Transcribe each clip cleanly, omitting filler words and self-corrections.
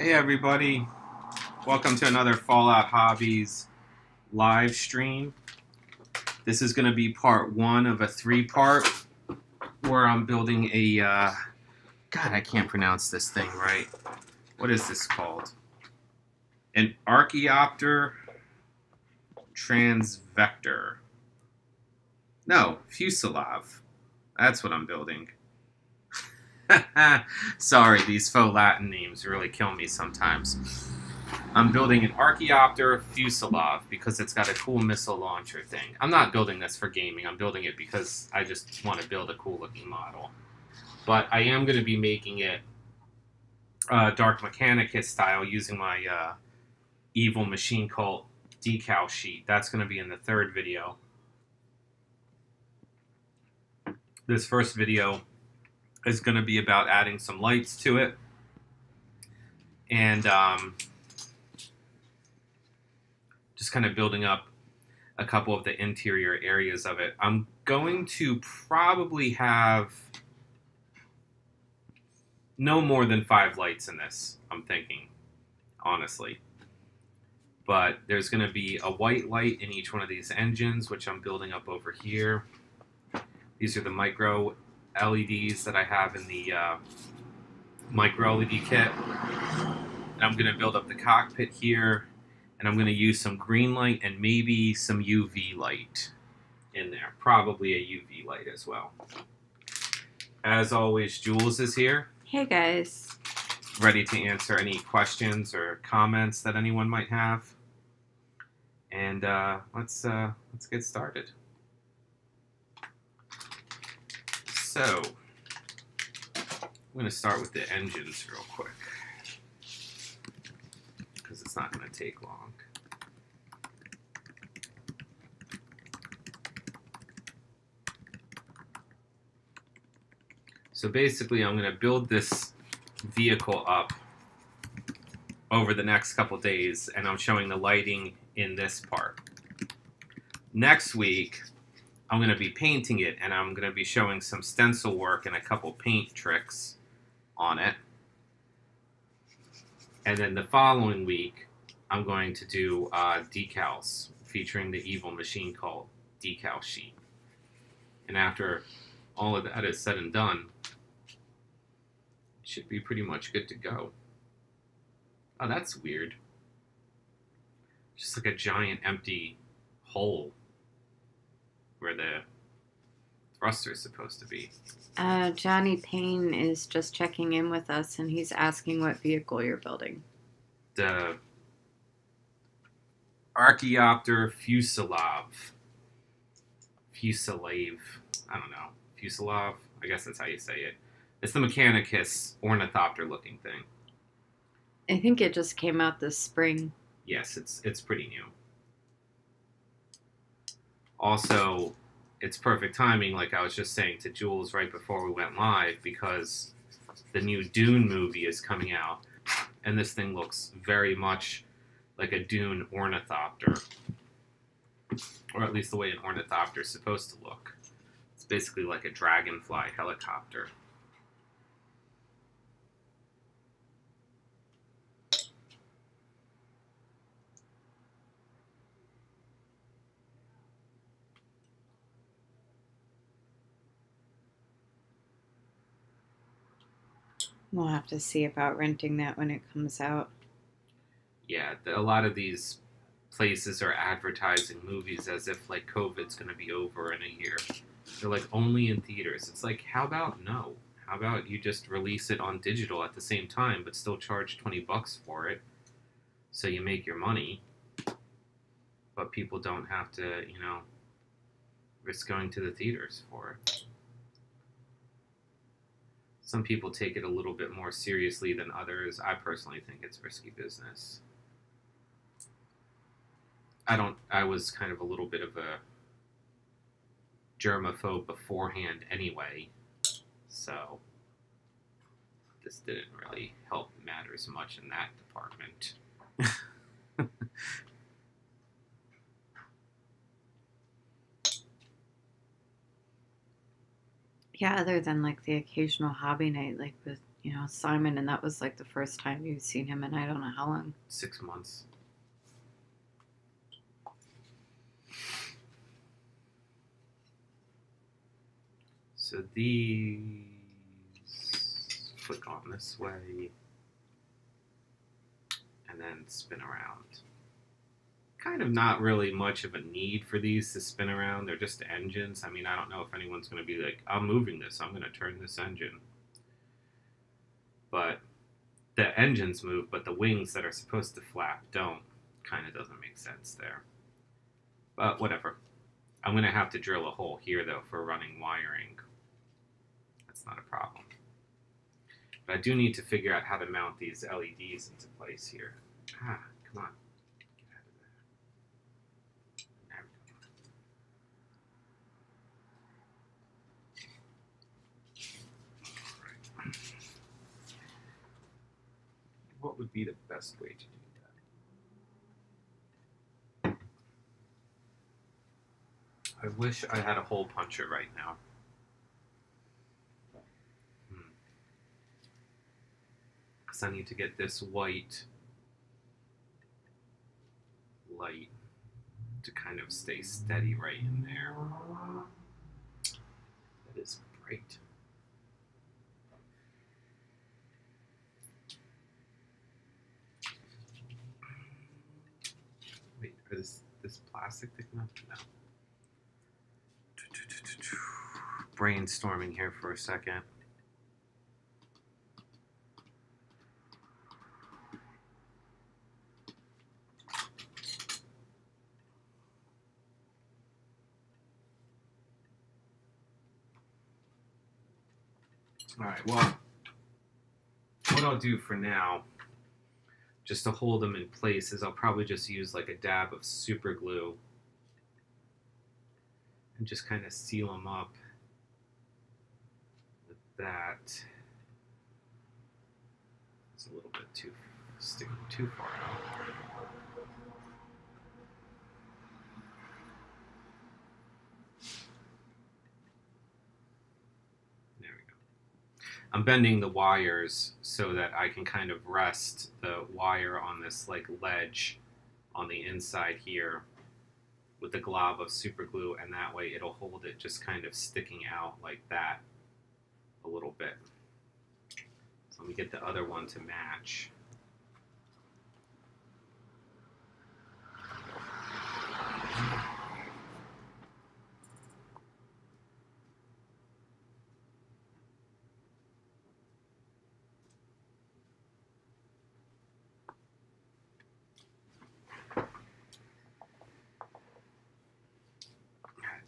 Hey everybody, welcome to another Fallout Hobbies live stream. This is going to be part one of a three-part where I'm building a, God, I can't pronounce this thing right. What is this called? An Archacopter transvector. No, Fusilave. That's what I'm building. Sorry, these faux Latin names really kill me sometimes. I'm building an Archacopter Fusilave because it's got a cool missile launcher thing. I'm not building this for gaming. I'm building it because I just want to build a cool looking model. But I am going to be making it Dark Mechanicus style using my Evil Machine Cult decal sheet. That's going to be in the third video. This first video is going to be about adding some lights to it. And just kind of building up a couple of the interior areas of it. I'm going to probably have no more than 5 lights in this, I'm thinking, honestly. But there's going to be a white light in each one of these engines, which I'm building up over here. These are the micro LEDs that I have in the micro LED kit. And I'm going to build up the cockpit here. And I'm going to use some green light and maybe some UV light in there. Probably a UV light as well. As always, Jules is here. Hey guys. Ready to answer any questions or comments that anyone might have. And let's get started. So, I'm going to start with the engines real quick, because it's not going to take long. So basically, I'm going to build this vehicle up over the next couple days, and I'm showing the lighting in this part. Next week, I'm going to be painting it, and I'm going to be showing some stencil work and a couple paint tricks on it. And then the following week, I'm going to do decals featuring the Evil Machine Cult decal sheet. And after all of that is said and done, it should be pretty much good to go. Oh, that's weird. Just like a giant empty hole where the thruster is supposed to be. Johnny Payne is just checking in with us, and he's asking what vehicle you're building. The Archacopter Fusilave. Fusilave. I don't know. Fusilave? I guess that's how you say it. It's the Mechanicus ornithopter looking thing. I think it just came out this spring. Yes, it's pretty new. Also, it's perfect timing, like I was just saying to Jules right before we went live, because the new Dune movie is coming out, and this thing looks very much like a Dune ornithopter, or at least the way an ornithopter is supposed to look. It's basically like a dragonfly helicopter. We'll have to see about renting that when it comes out. Yeah, a lot of these places are advertising movies as if like COVID's going to be over in a year. They're like only in theaters. It's like, how about no? How about you just release it on digital at the same time, but still charge $20 for it, so you make your money, but people don't have to, you know, risk going to the theaters for it. Some people take it a little bit more seriously than others. I personally think it's risky business. I was kind of a little bit of a germaphobe beforehand anyway, so this didn't really help matters much in that department. Yeah, other than like the occasional hobby night, like with you know, Simon, and that was like the first time you've seen him in I don't know how long. 6 months. So these flick on this way and then spin around. Kind of not really much of a need for these to spin around. They're just engines. I mean, I don't know if anyone's going to be like, I'm moving this, I'm going to turn this engine. But the engines move, but the wings that are supposed to flap don't. Kind of doesn't make sense there. But whatever. I'm going to have to drill a hole here, though, for running wiring. That's not a problem. But I do need to figure out how to mount these LEDs into place here. Ah, come on. Get out of there. There we go. All right. What would be the best way to do that? I wish I had a hole puncher right now. Because I need to get this white light to kind of stay steady right in there. That is bright. Wait, is this plastic thick enough? No. Brainstorming here for a second. Alright, well, what I'll do for now, just to hold them in place, is I'll probably just use like a dab of super glue and just kind of seal them up with that. It's a little bit too sticking too far out. There we go. I'm bending the wires so that I can kind of rest the wire on this like ledge on the inside here with the glob of super glue, and that way it'll hold it just kind of sticking out like that a little bit. So let me get the other one to match.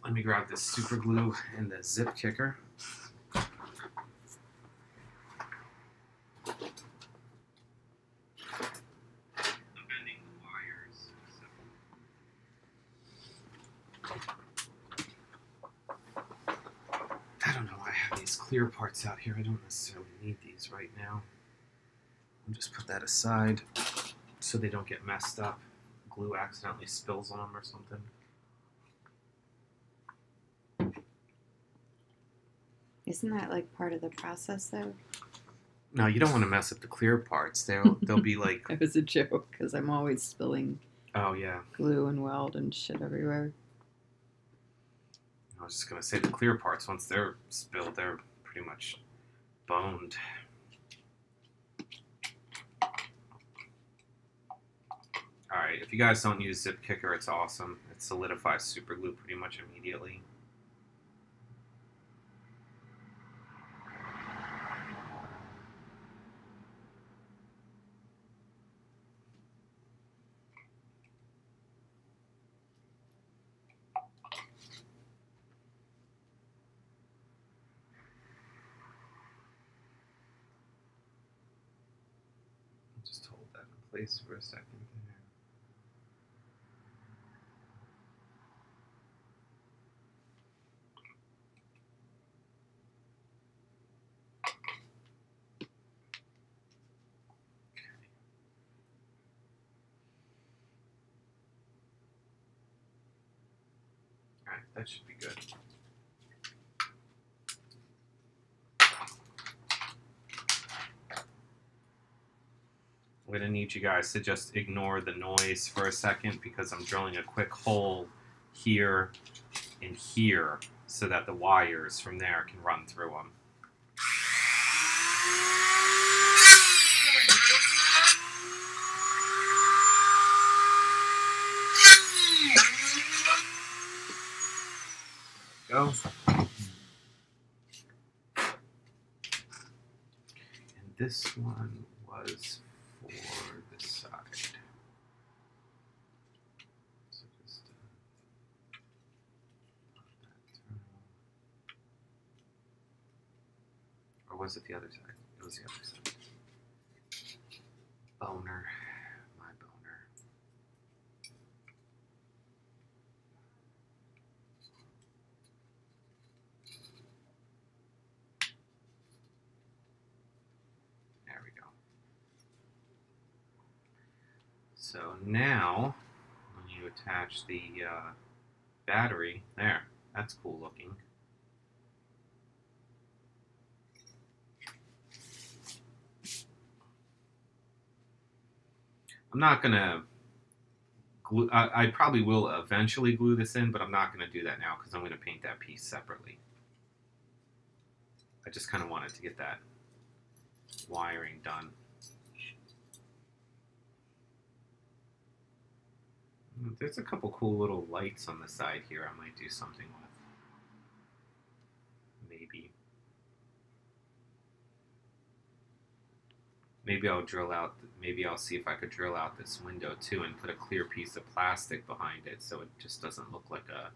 Let me grab this super glue and the zip kicker. I'm bending the wires. I don't know why I have these clear parts out here. I don't necessarily need these right now. I'll just put that aside so they don't get messed up. Glue accidentally spills on them or something. Isn't that like part of the process, though? No, you don't want to mess up the clear parts. They'll be like. That was a joke because I'm always spilling. Oh yeah. Glue and weld and shit everywhere. I was just gonna say the clear parts. Once they're spilled, they're pretty much boned. All right. If you guys don't use zip kicker, it's awesome. It solidifies super glue pretty much immediately. Just hold that in place for a second there. All right, that should be good. I'm going to need you guys to just ignore the noise for a second because I'm drilling a quick hole here and here so that the wires from there can run through them. There we go. And this one was for the side. So just put that through. Or was it the other side? It was the other side. Boner. My boner. There we go. So now, when you attach the battery, there, that's cool looking. I'm not gonna glue, I probably will eventually glue this in, but I'm not gonna do that now because I'm gonna paint that piece separately. I just kind of wanted to get that wiring done. There's a couple cool little lights on the side here I might do something with. Maybe. Maybe I'll drill out, maybe I'll see if I could drill out this window too and put a clear piece of plastic behind it so it just doesn't look like a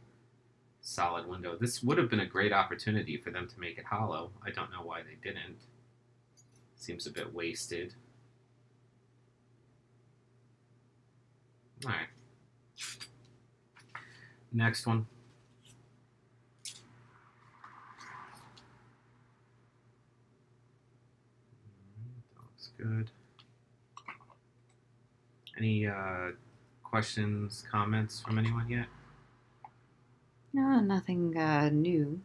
solid window. This would have been a great opportunity for them to make it hollow. I don't know why they didn't. Seems a bit wasted. Alright. Next one. That looks good. Any questions, comments from anyone yet? No, nothing new.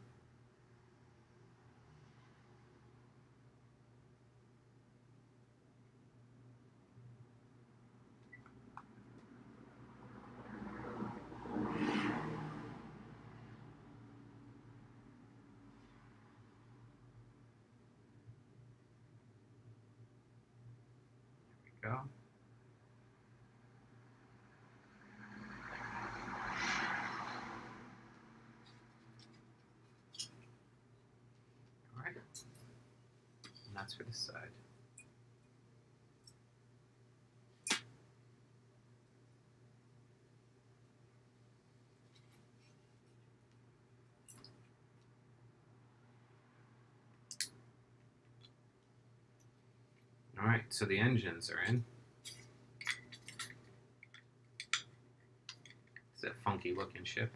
There we go. Alright. And that's for this side. Alright, so the engines are in. It's a funky looking ship.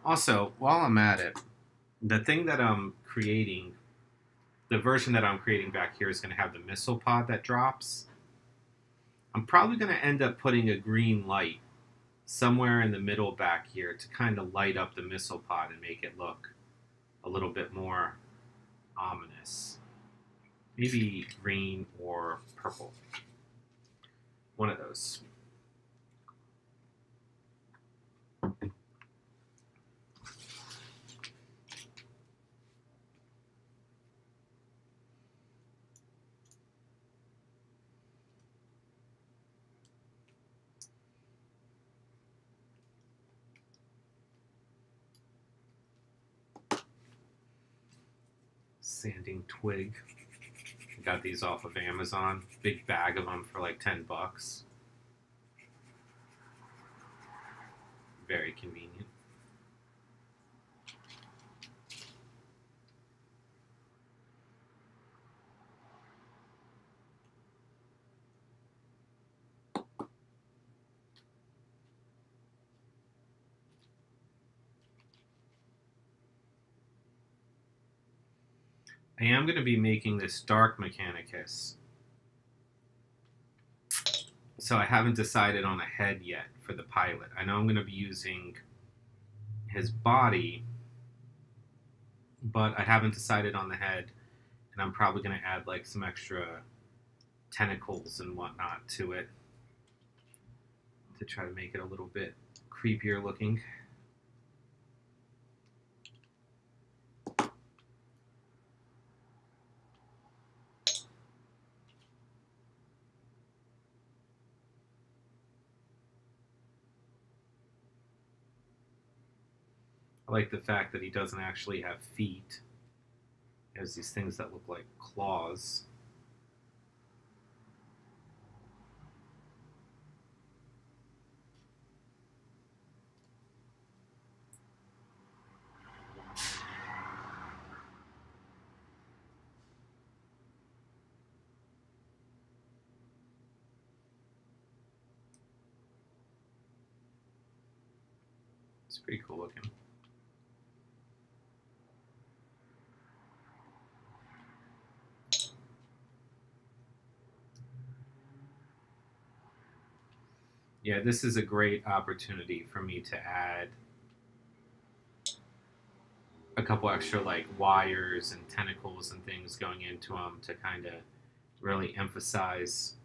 Also, while I'm at it, the thing that I'm creating, the version that I'm creating back here is going to have the missile pod that drops. I'm probably going to end up putting a green light somewhere in the middle back here to kind of light up the missile pod and make it look a little bit more ominous. Maybe green or purple. One of those. Sanding twig. Got these off of Amazon. Big bag of them for like $10. Very convenient. I am going to be making this dark Mechanicus. So I haven't decided on a head yet for the pilot. I know I'm going to be using his body, but I haven't decided on the head, and I'm probably going to add like some extra tentacles and whatnot to it to try to make it a little bit creepier looking. I like the fact that he doesn't actually have feet. He has these things that look like claws. It's pretty cool looking. Yeah, this is a great opportunity for me to add a couple extra like wires and tentacles and things going into them to kind of really emphasize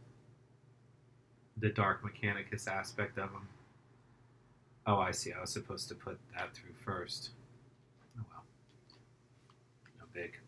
the dark mechanicus aspect of them. Oh, I see. I was supposed to put that through first. Oh well. No big.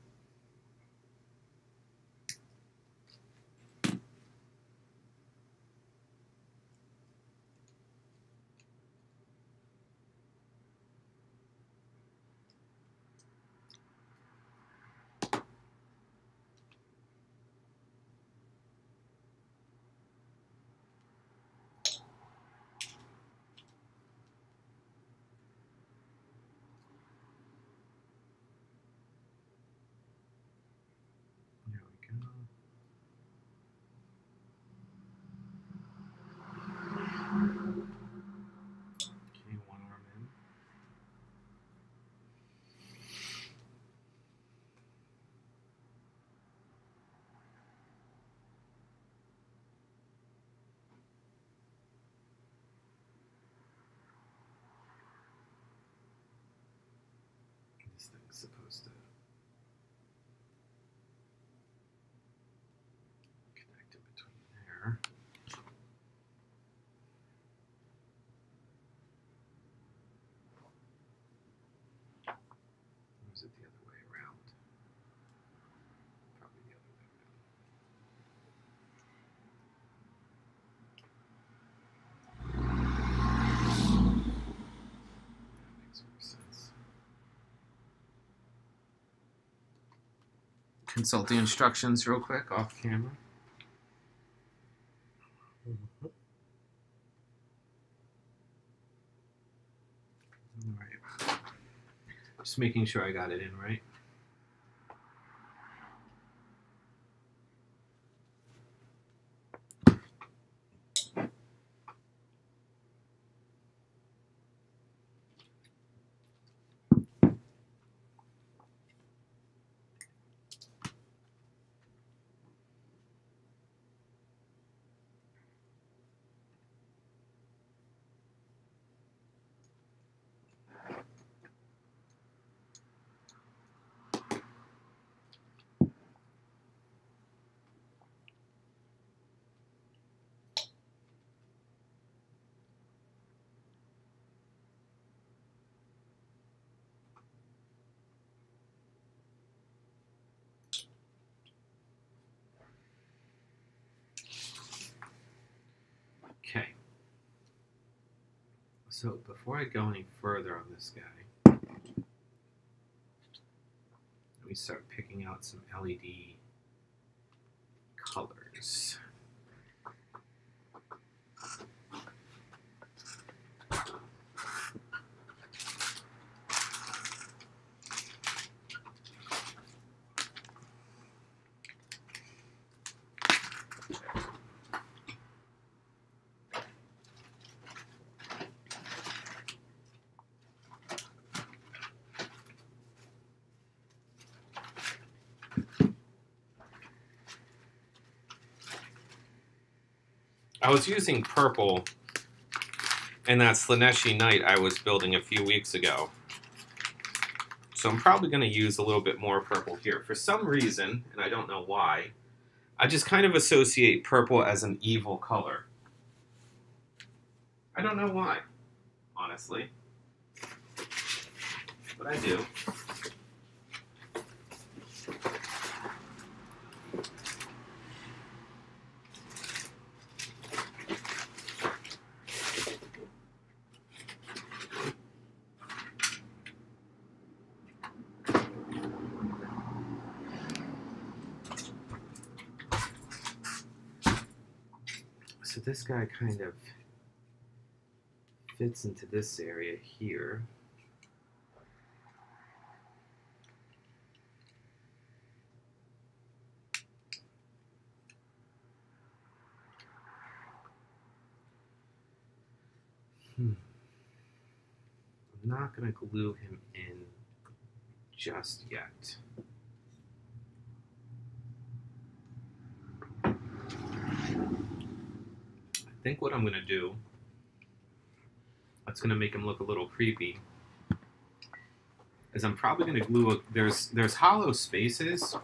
There we go. Okay, one arm in. This thing's supposed to connect in between there. Or is it the other way around? Probably the other way around. That makes more sense. Consult the instructions real quick off camera. All right. Just making sure I got it in right. Okay. So before I go any further on this guy, let me start picking out some LED colors. I was using purple in that Slaneshi Knight I was building a few weeks ago. So I'm probably going to use a little bit more purple here. For some reason, and I don't know why, I just kind of associate purple as an evil color. I don't know why, honestly. But I do. So this guy kind of fits into this area here. I'm not going to glue him in just yet. I think what I'm going to do, that's going to make him look a little creepy, is I'm probably going to glue there's hollow spaces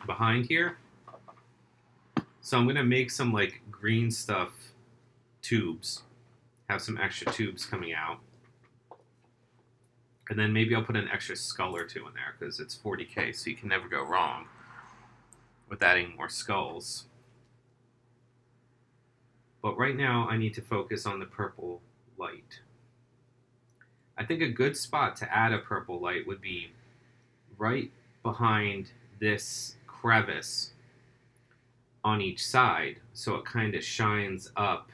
behind here. So I'm going to make some like green stuff tubes, have some extra tubes coming out. And then maybe I'll put an extra skull or two in there because it's 40K, so you can never go wrong with adding more skulls. But right now I need to focus on the purple light. I think a good spot to add a purple light would be right behind this crevice on each side, so it kind of shines up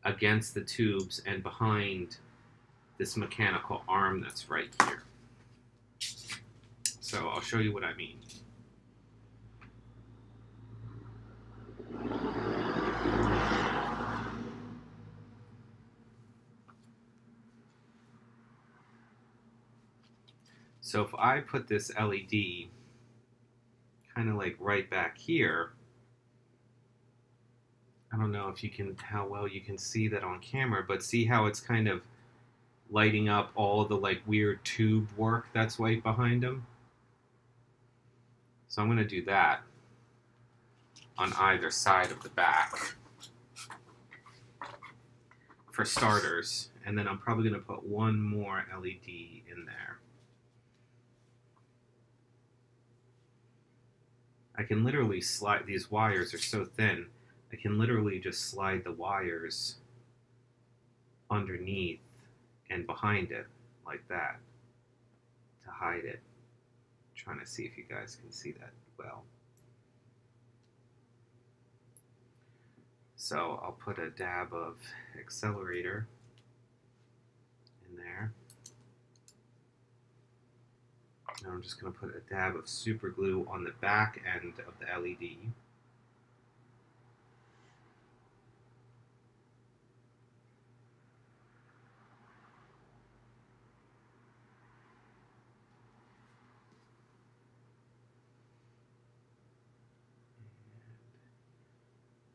against the tubes and behind this mechanical arm that's right here. So I'll show you what I mean. So if I put this LED kind of like right back here, I don't know if you can, how well you can see that on camera, but see how it's kind of lighting up all the like weird tube work that's right behind him? So I'm going to do that on either side of the back for starters, and then I'm probably going to put one more LED in there. I can literally slide, these wires are so thin, I can literally just slide the wires underneath and behind it like that to hide it. I'm trying to see if you guys can see that well. So I'll put a dab of accelerator in there. And I'm just going to put a dab of super glue on the back end of the LED.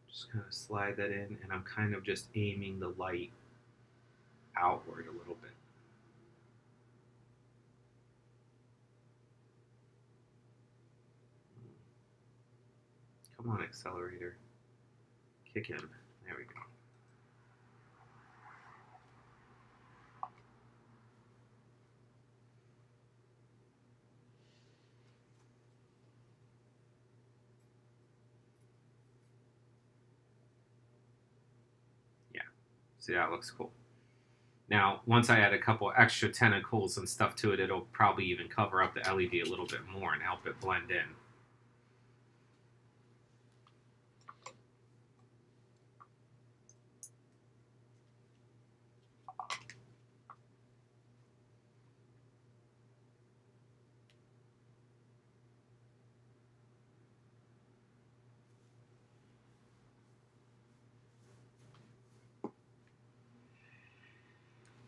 Just kind of slide that in, and I'm kind of just aiming the light outward a little bit. Come on, accelerator. Kick in. There we go. Yeah. See, that looks cool. Now, once I add a couple extra tentacles and stuff to it, it'll probably even cover up the LED a little bit more and help it blend in.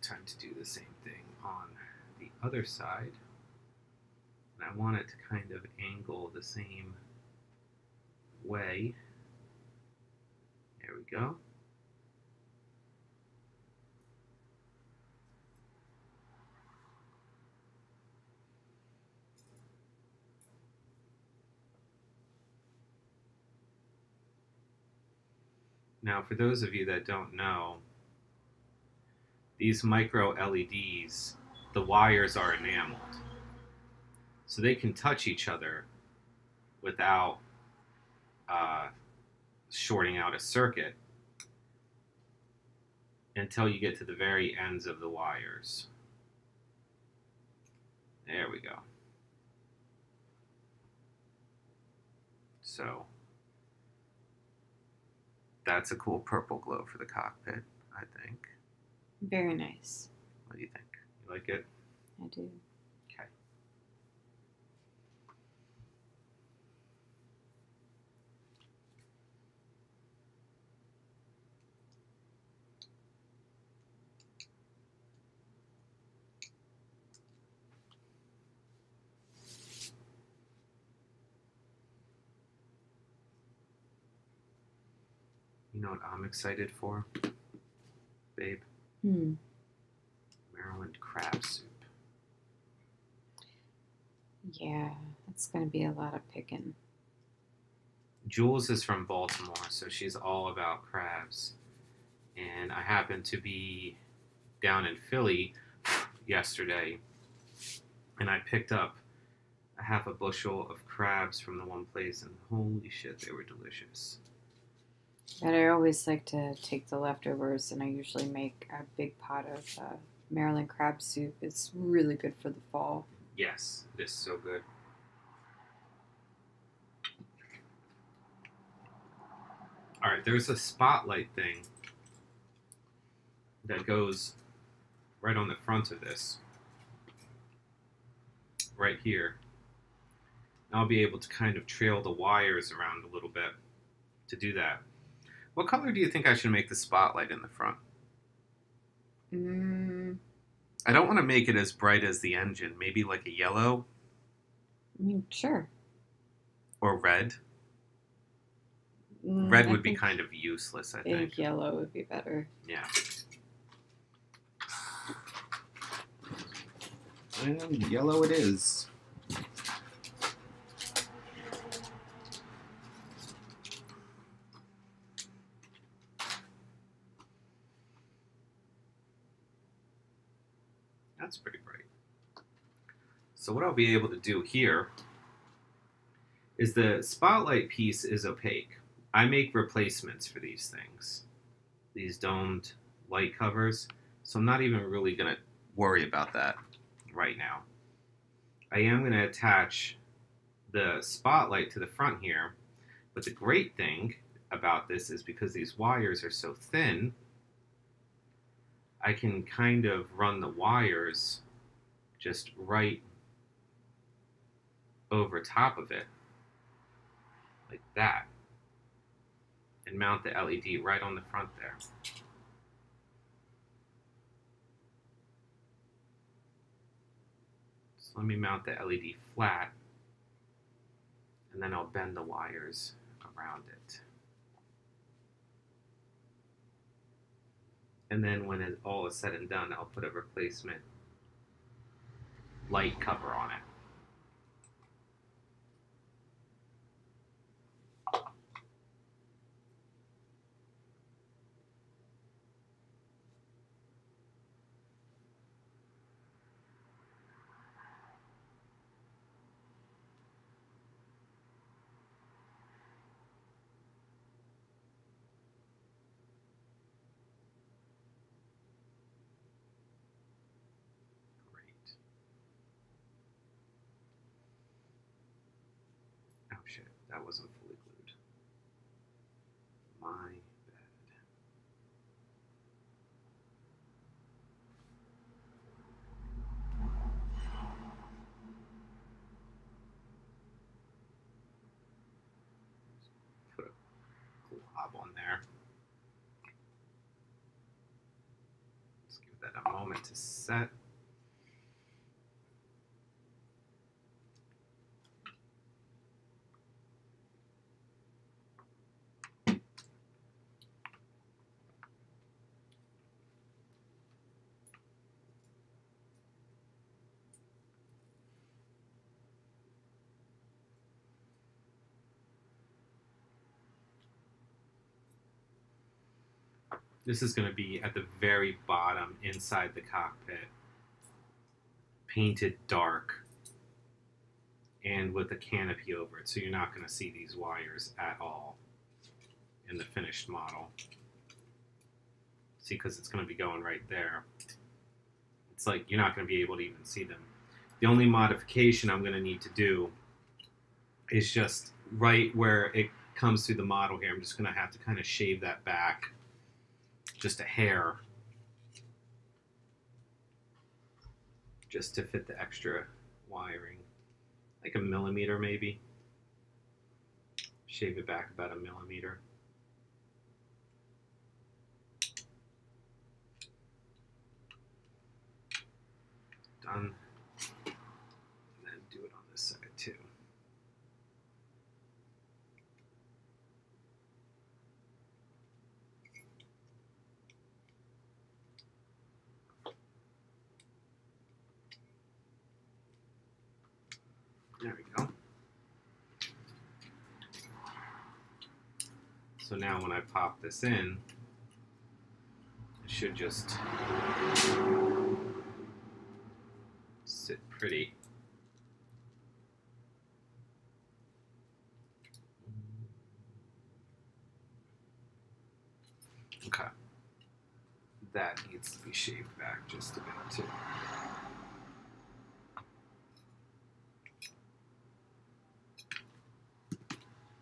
Time to do the same thing on the other side. And I want it to kind of angle the same way. There we go. Now, for those of you that don't know, these micro LEDs, the wires are enameled. So they can touch each other without shorting out a circuit until you get to the very ends of the wires. There we go. So that's a cool purple glow for the cockpit, I think. Very nice. What do you think? You like it? I do. Okay. You know what I'm excited for, babe? Maryland crab soup. Yeah, it's going to be a lot of picking. Jules is from Baltimore, so she's all about crabs. And I happened to be down in Philly yesterday, and I picked up a half a bushel of crabs from the one place, and holy shit, they were delicious. But I always like to take the leftovers, and I usually make a big pot of Maryland crab soup. It's really good for the fall. Yes, it is so good. Alright, there's a spotlight thing that goes right on the front of this. Right here. And I'll be able to kind of trail the wires around a little bit to do that. What color do you think I should make the spotlight in the front? I don't want to make it as bright as the engine. Maybe like a yellow? I mean, sure. Or red? Red would be kind of useless, I think. Yellow would be better. Yeah. And yellow it is. That's pretty bright. So what I'll be able to do here is the spotlight piece is opaque. I make replacements for these things, these domed light covers, so I'm not even really going to worry about that right now. I am going to attach the spotlight to the front here, but the great thing about this is because these wires are so thin, I can kind of run the wires just right over top of it, like that, and mount the LED right on the front there. So let me mount the LED flat, and then I'll bend the wires around it. And then when it all is said and done, I'll put a replacement light cover on it. Oh shit, that wasn't fully glued. My bad. Put a glob on there. Let's give that a moment to set. This is going to be at the very bottom inside the cockpit, painted dark, and with a canopy over it, so you're not going to see these wires at all in the finished model. See, because it's going to be going right there. It's like you're not going to be able to even see them. The only modification I'm going to need to do is just right where it comes through the model here. I'm just going to have to kind of shave that back just a hair, just to fit the extra wiring, like a millimeter maybe. Shave it back about a millimeter. Done. And then do it on this side too. There we go. So now when I pop this in, it should just sit pretty. Okay. That needs to be shaved back just a bit too.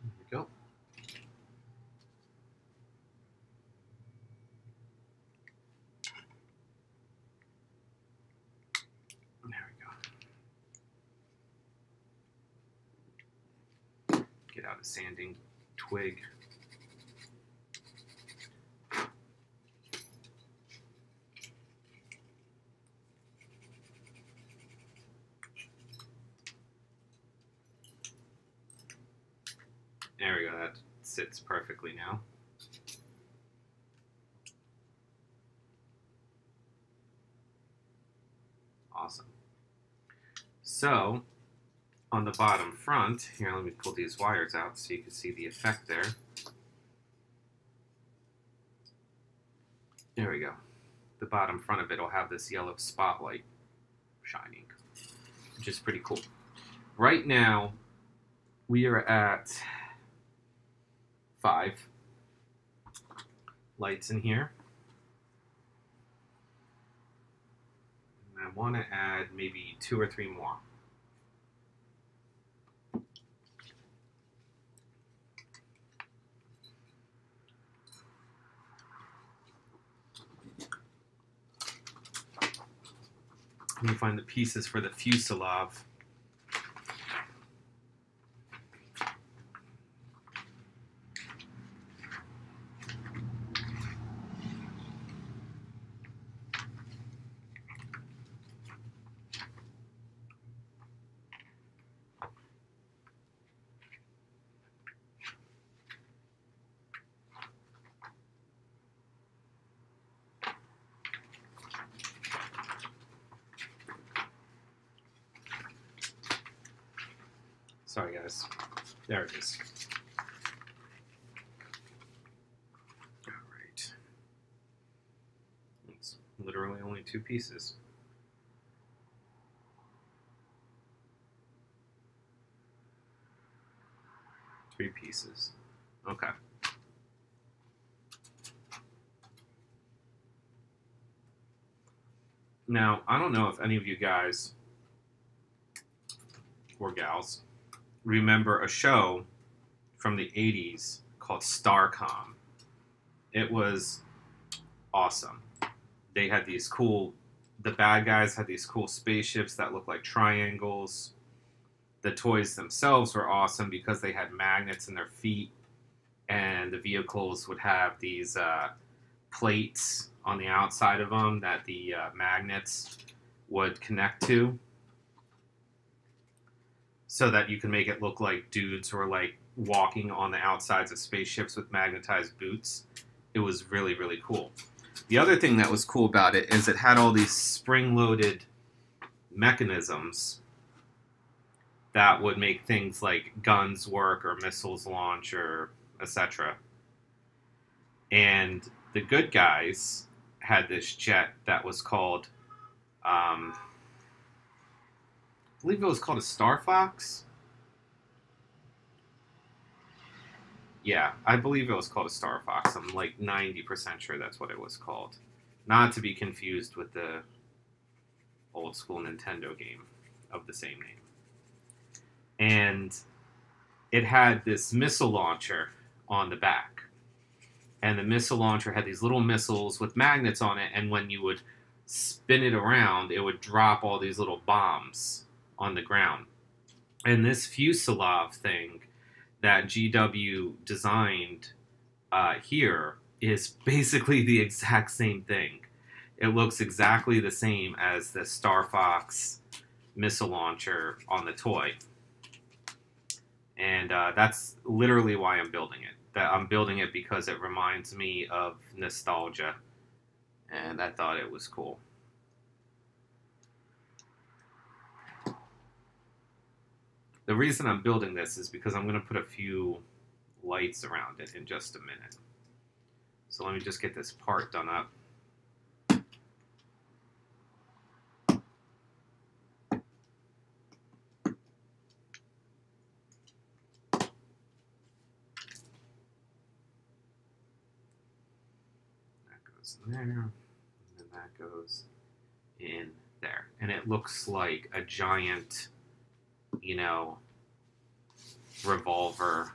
There we go. There we go. Get out a sanding twig. There we go, that sits perfectly now. Awesome. So, on the bottom front, here let me pull these wires out so you can see the effect there. There we go. The bottom front of it will have this yellow spotlight shining, which is pretty cool. Right now, we are at 5 lights in here. And I want to add maybe 2 or 3 more. Let me find the pieces for the Fusilave. Sorry, guys. There it is. All right. It's literally only 2 pieces. Three pieces. Okay. Now, I don't know if any of you guys or gals remember a show from the 80s called Starcom. It was awesome. They had these cool, the bad guys had these cool spaceships that looked like triangles. The toys themselves were awesome because they had magnets in their feet, and the vehicles would have these plates on the outside of them that the magnets would connect to, so that you can make it look like dudes were like walking on the outsides of spaceships with magnetized boots. It was really, really cool. The other thing that was cool about it is it had all these spring-loaded mechanisms that would make things like guns work or missiles launch or etc. And the good guys had this jet that was called, I believe it was called a Star Fox. Yeah, I believe it was called a Star Fox. I'm like 90% sure that's what it was called. Not to be confused with the old school Nintendo game of the same name. And it had this missile launcher on the back. And the missile launcher had these little missiles with magnets on it, and when you would spin it around, it would drop all these little bombs on the ground. And this Fusilave thing that GW designed here is basically the exact same thing. It looks exactly the same as the Star Fox missile launcher on the toy. And that's literally why I'm building it. That I'm building it because it reminds me of nostalgia. And I thought it was cool. The reason I'm building this is because I'm going to put a few lights around it in just a minute. So let me just get this part done up. That goes in there, and then that goes in there. And it looks like a giant, you know, revolver.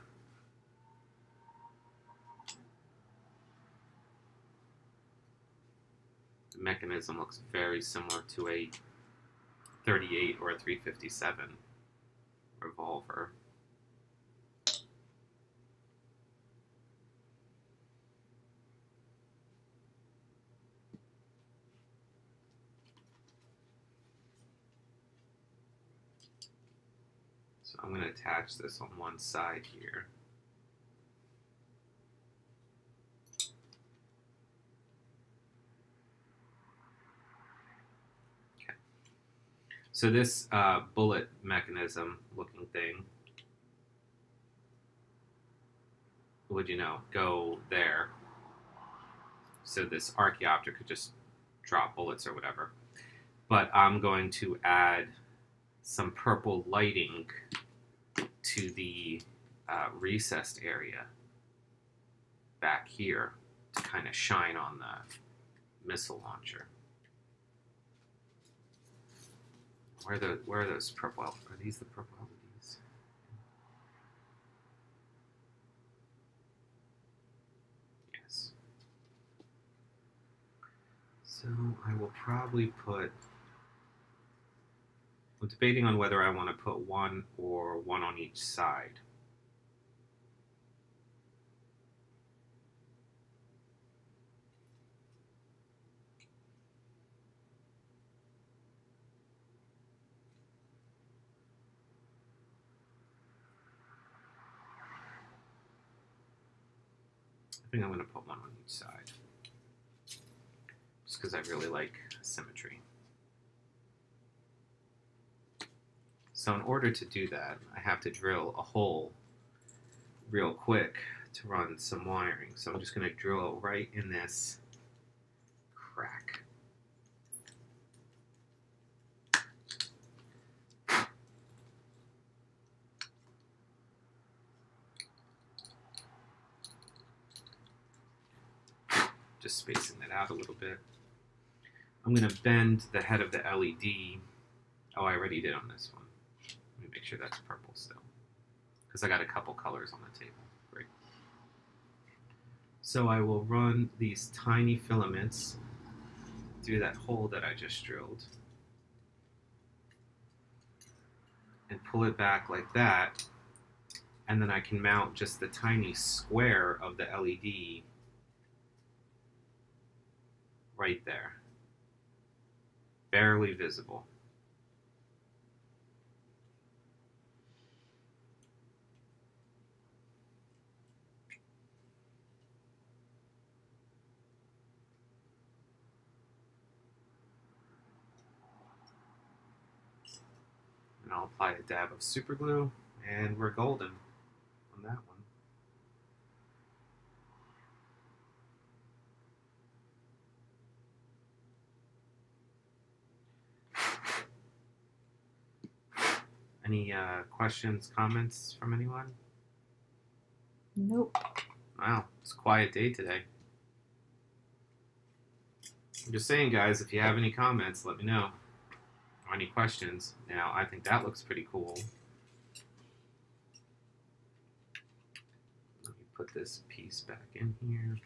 The mechanism looks very similar to a 38 or a 357 revolver. So I'm going to attach this on one side here. Okay. So this bullet mechanism looking thing would, you know, go there. So this Archacopter could just drop bullets or whatever. But I'm going to add some purple lighting to the recessed area back here to kind of shine on the missile launcher. Where are those purple? Are these the purple LEDs? Yes. So I will probably put. I'm debating on whether I want to put one or one on each side. I think I'm going to put one on each side. Just because I really like symmetry. So in order to do that, I have to drill a hole real quick to run some wiring. So I'm just going to drill right in this crack. Just spacing that out a little bit. I'm going to bend the head of the LED. Oh, I already did on this one. Let me make sure that's purple still, because I got a couple colors on the table. Great. So I will run these tiny filaments through that hole that I just drilled and pull it back like that, and then I can mount just the tiny square of the LED right there. Barely visible. And I'll apply a dab of super glue, and we're golden on that one. Any questions, comments from anyone? Nope. Wow, it's a quiet day today. I'm just saying, guys, if you have any comments, let me know. Or any questions. Now, I think that looks pretty cool. Let me put this piece back in here.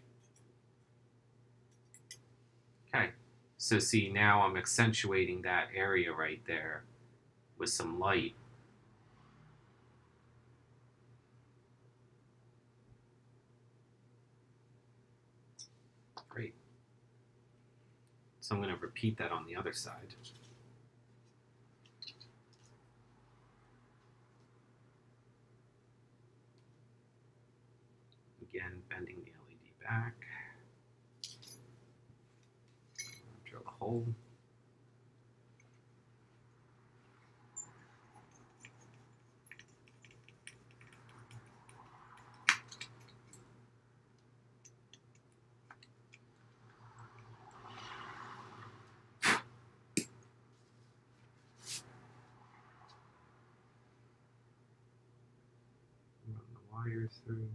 Okay, so see, now I'm accentuating that area right there with some light. Great. So I'm going to repeat that on the other side. Again, bending the LED back. Drill a hole. Run the wires through.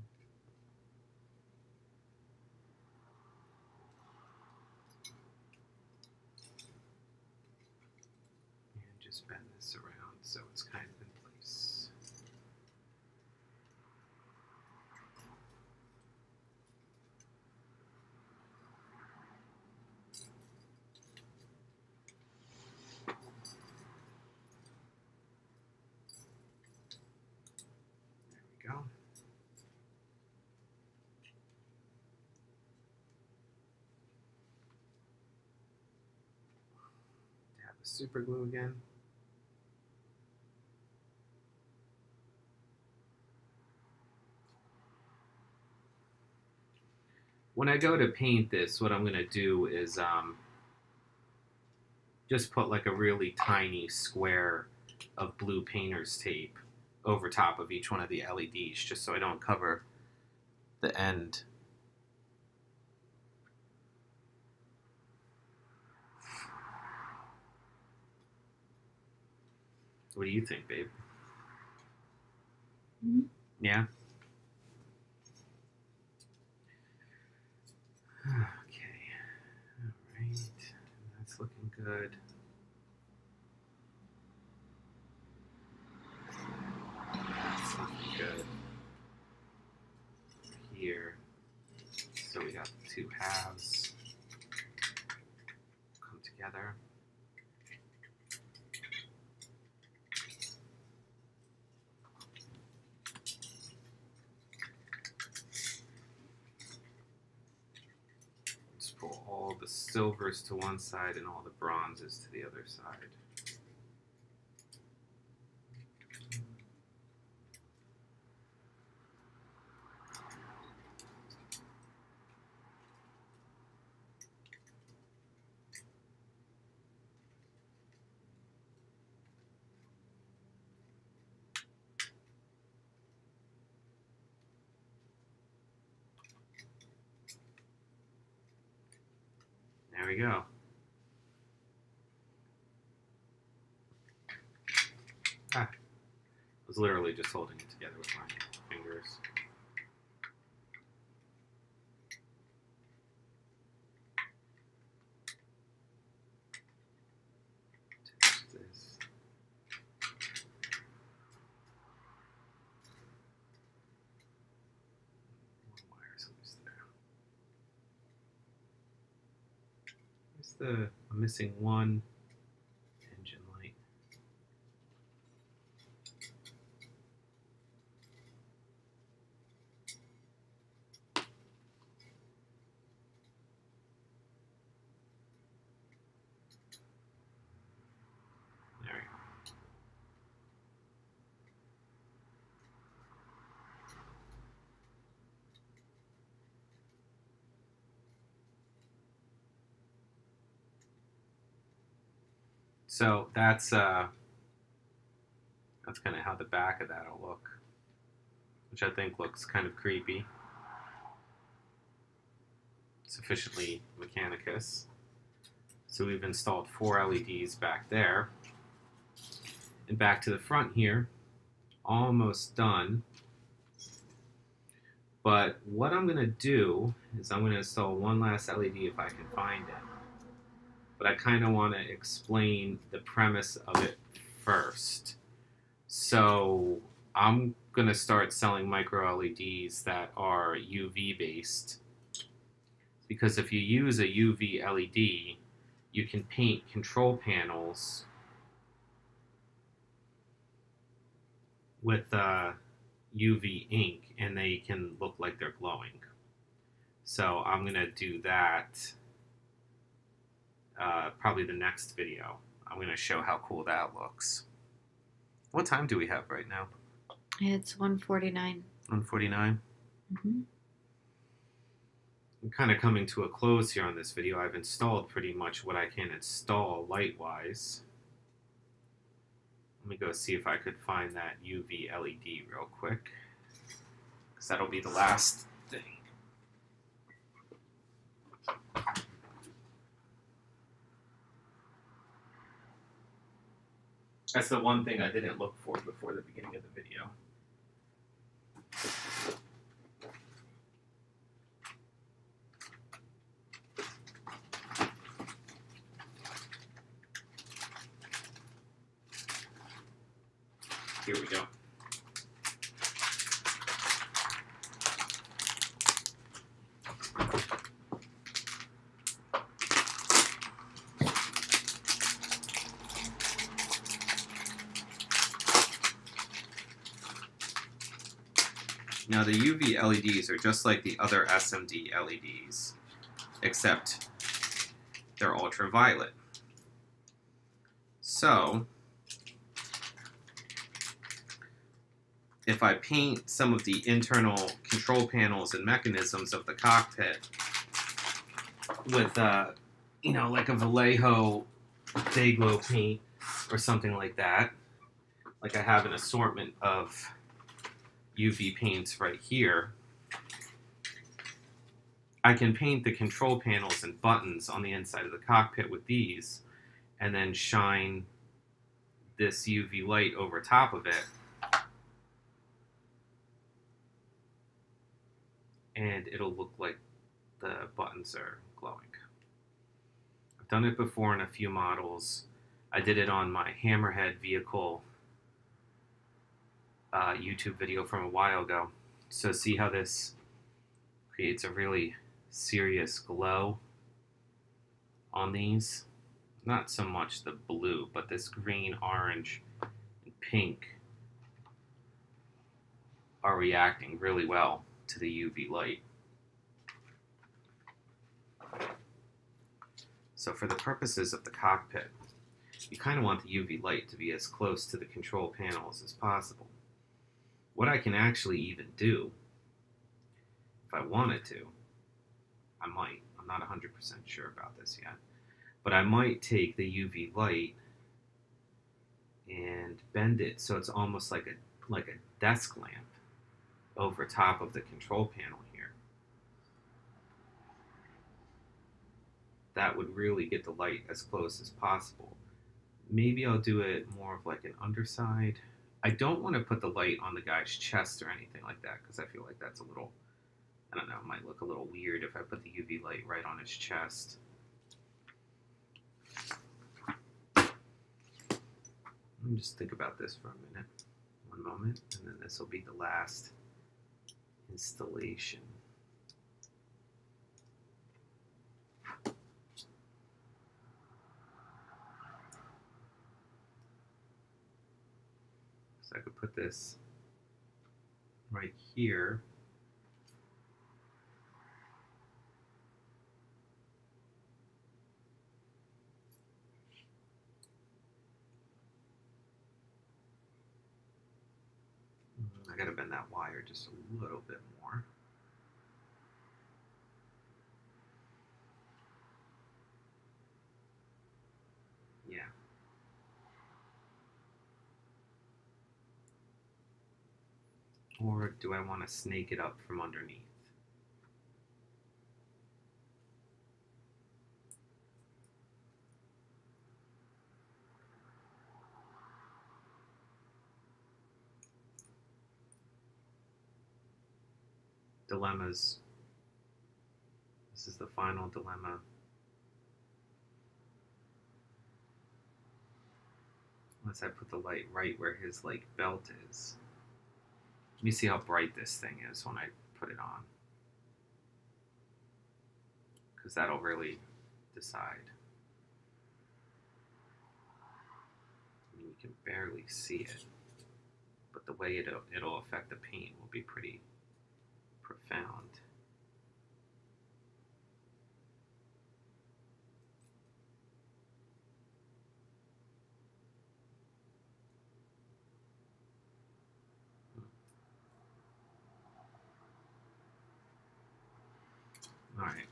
And just bend this around so it's kind of in place. There we go. Dab the super glue again. When I go to paint this, what I'm going to do is just put like a really tiny square of blue painter's tape over top of each one of the LEDs, just so I don't cover the end. What do you think, babe? Mm-hmm. Yeah? Okay. Alright. That's looking good. That's looking good. Here. So we got the two halves come together. Just pull all the silvers to one side and all the bronzes to the other side. There we go. I was literally just holding it together with my fingers. Attach this. One wire's loose there. I'm missing one engine light. There we go. So that's kind of how the back of that'll look, which I think looks kind of creepy. Sufficiently Mechanicus. So we've installed 4 LEDs back there. And back to the front here, almost done. But what I'm going to do is I'm going to install one last LED if I can find it. But I kind of want to explain the premise of it first. So I'm going to start selling micro LEDs that are UV based. Because if you use a UV LED, you can paint control panels with UV ink and they can look like they're glowing. So I'm going to do that probably the next video. I'm going to show how cool that looks. What time do we have right now? It's 1:49. 1:49? Mm-hmm. I'm kind of coming to a close here on this video. I've installed pretty much what I can install light-wise. Let me go see if I could find that UV LED real quick, because that'll be the last thing. That's the one thing I didn't look for before the beginning of the video. Here we go. Now the UV LEDs are just like the other SMD LEDs, except they're ultraviolet. So, if I paint some of the internal control panels and mechanisms of the cockpit with, you know, like a Vallejo Day-Glo paint or something like that, like I have an assortment of UV paints right here, I can paint the control panels and buttons on the inside of the cockpit with these and then shine this UV light over top of it, and it'll look like the buttons are glowing. I've done it before in a few models. I did it on my Hammerhead vehicle YouTube video from a while ago. So see how this creates a really serious glow on these? Not so much the blue, but this green, orange, and pink are reacting really well to the UV light. So for the purposes of the cockpit, you kind of want the UV light to be as close to the control panels as possible. What I can actually even do, if I wanted to, I might. I'm not 100% sure about this yet. But I might take the UV light and bend it so it's almost like a desk lamp over top of the control panel here. That would really get the light as close as possible. Maybe I'll do it more of like an underside. I don't want to put the light on the guy's chest or anything like that, because I feel like that's a little, I don't know, it might look a little weird if I put the UV light right on his chest. Let me just think about this for a minute. One moment, and then this will be the last installation. So I could put this right here. I gotta bend that wire just a little bit more. Yeah. Or do I want to snake it up from underneath? dilemmas. This is the final dilemma. Unless I put the light right where his like belt is. Let me see how bright this thing is when I put it on. Because that'll really decide. I mean, you can barely see it. But the way it'll affect the paint will be pretty profound. Alright.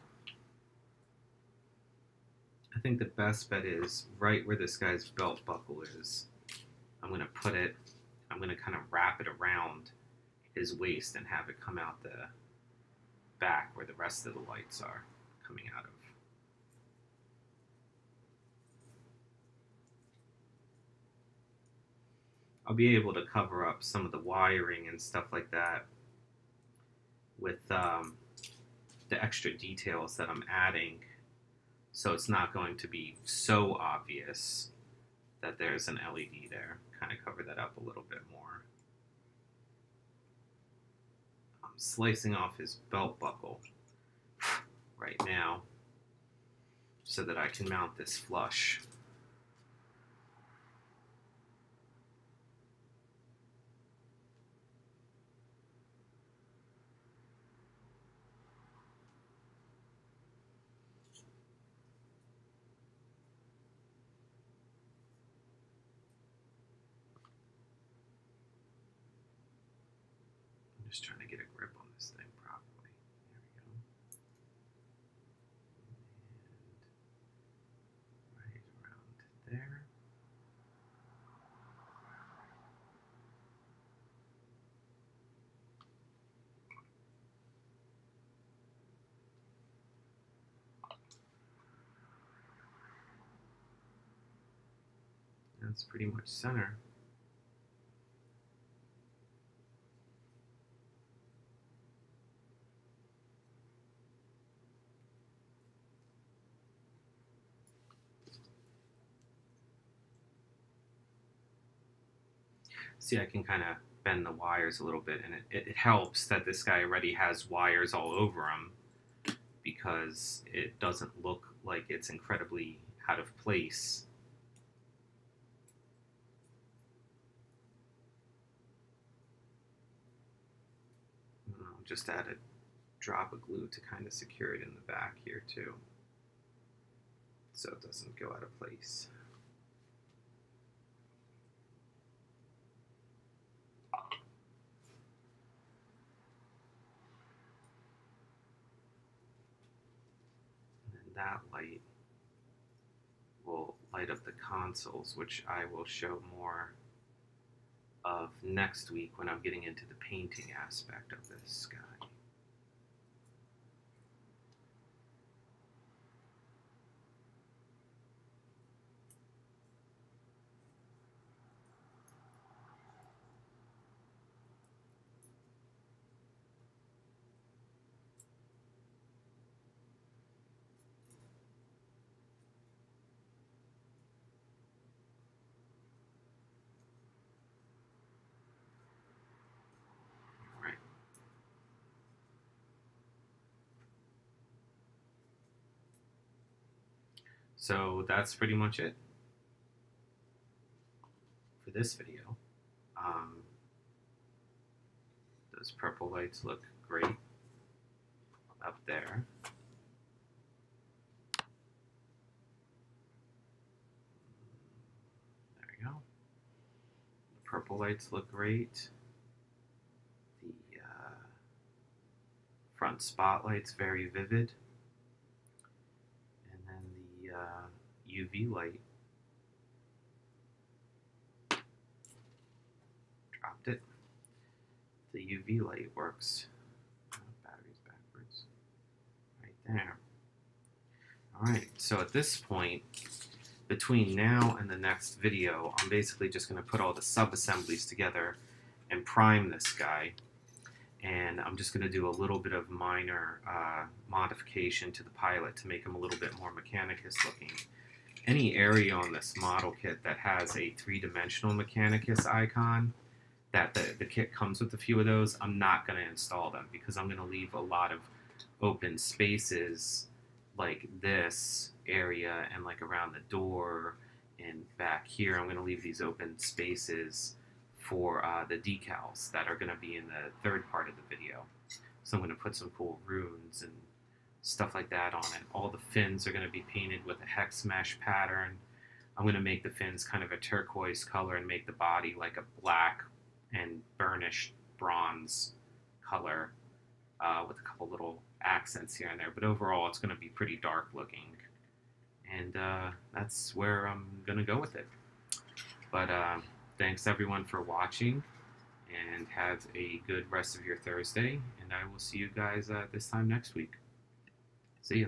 I think the best bet is right where this guy's belt buckle is. I'm going to put it, I'm going to kind of wrap it around his waist and have it come out the back where the rest of the lights are coming out of. I'll be able to cover up some of the wiring and stuff like that with the extra details that I'm adding, so it's not going to be so obvious that there's an LED there. Kind of cover that up a little bit more. I'm slicing off his belt buckle right now so that I can mount this flush. Just trying to get a grip on this thing properly. There we go. And right around there. That's pretty much center. See, I can kind of bend the wires a little bit, and it helps that this guy already has wires all over him because it doesn't look like it's incredibly out of place. I'll just add a drop of glue to kind of secure it in the back here too, so it doesn't go out of place. That light will light up the consoles, which I will show more of next week when I'm getting into the painting aspect of this guy. So that's pretty much it for this video. Those purple lights look great up there. There we go. The purple lights look great. The front spotlight's very vivid. UV light. Dropped it. The UV light works. Battery's backwards. Right there. Alright, so at this point, between now and the next video, I'm basically just going to put all the sub-assemblies together and prime this guy. and I'm just going to do a little bit of minor modification to the pilot to make him a little bit more Mechanicus looking. Any area on this model kit that has a three-dimensional Mechanicus icon, that the kit comes with a few of those, I'm not going to install them because I'm going to leave a lot of open spaces like this area and like around the door and back here. I'm going to leave these open spaces for the decals that are going to be in the third part of the video. So I'm going to put some cool runes and stuff like that on it. All the fins are going to be painted with a hex mesh pattern. I'm going to make the fins kind of a turquoise color and make the body like a black and burnished bronze color with a couple little accents here and there. But overall, it's going to be pretty dark looking. And that's where I'm going to go with it. But thanks everyone for watching, and have a good rest of your Thursday. And I will see you guys this time next week. See ya.